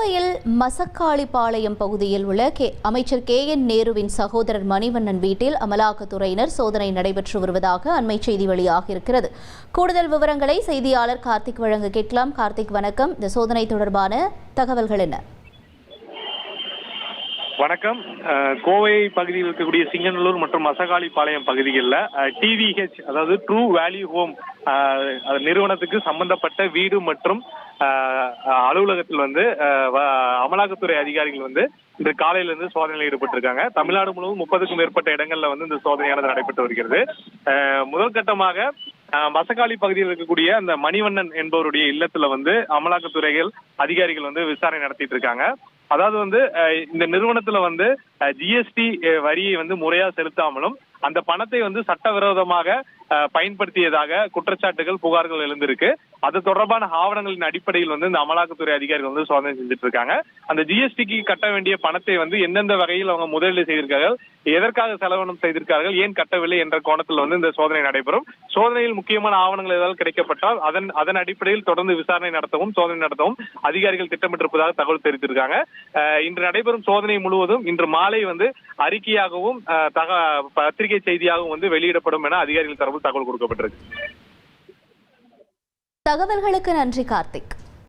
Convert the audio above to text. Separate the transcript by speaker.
Speaker 1: கோவையில் மசக்காளிப்பாளையம் பகுதியில் உள்ள அமைச்சர் KN நேருவின் சகோதரர் மணிவண்ணன் வீட்டில் அமலாக்கத்துறையினர் சோதனை நடைபெற்று வருவதாக அண்மை செய்தி வெளியாகியிருக்கிறது. கூடுதல் விவரங்களை செய்தியாளர் கார்த்திக் வழங்க கேட்கலாம். கார்த்திக், வணக்கம். இந்த சோதனை தொடர்பான தகவல்கள் என்ன?
Speaker 2: வணக்கம். கோவை பகுதியில் இருக்கக்கூடிய சிங்கநல்லூர் மற்றும் மசகாளிப்பாளையம் பகுதிகளில் TVH அதாவது ட்ரூ வேல்யூ ஹோம் நிறுவனத்துக்கு சம்பந்தப்பட்ட வீடு மற்றும் அலுவலகத்தில் அமலாக்கத்துறை அதிகாரிகள் இன்று காலையிலிருந்து சோதனையில் ஈடுபட்டிருக்காங்க. தமிழ்நாடு முழுவதும் 30க்கும் மேற்பட்ட இடங்கள்ல இந்த சோதனையானது நடைபெற்று வருகிறது. முதல் கட்டமாக மசகாளி பகுதியில் இருக்கக்கூடிய அந்த மணிவண்ணன் என்பவருடைய இல்லத்துல அமலாக்கத்துறைகள் அதிகாரிகள் விசாரணை நடத்திட்டு இருக்காங்க. அதாவது இந்த நிறுவனத்துல GST வரியை முறையா செலுத்தாமலும் அந்த பணத்தை சட்டவிரோதமாக பயன்படுத்தியதாக குற்றச்சாட்டுகள் புகார்கள் எழுந்திருக்கு. அது தொடர்பான ஆவணங்களின் அடிப்படையில் இந்த அமலாக்கத்துறை அதிகாரிகள் சோதனை செஞ்சுட்டு இருக்காங்க. அந்த GSTக்கு கட்ட வேண்டிய பணத்தை எந்தெந்த வகையில் அவங்க முதலீடு செய்திருக்கார்கள், எதற்காக செலவனம் செய்திருக்கார்கள், ஏன் கட்டவில்லை என்ற கோணத்தில் இந்த சோதனை நடைபெறும். சோதனையில் முக்கியமான ஆவணங்கள் ஏதாவது கிடைக்கப்பட்டால் அதன் அடிப்படையில் தொடர்ந்து விசாரணை நடத்தவும் சோதனை நடத்தவும் அதிகாரிகள் திட்டமிட்டிருப்பதாக தகவல் தெரிவித்திருக்காங்க. இன்று நடைபெறும் சோதனை முழுவதும் இன்று மாலை அறிக்கையாகவும் பத்திரிகை செய்தியாகவும் வெளியிடப்படும் என அதிகாரிகள் தரப்பு தகவல் கொடுக்கப்பட்டிருக்கு.
Speaker 1: தகவல்களுக்கு நன்றி கார்த்திக்.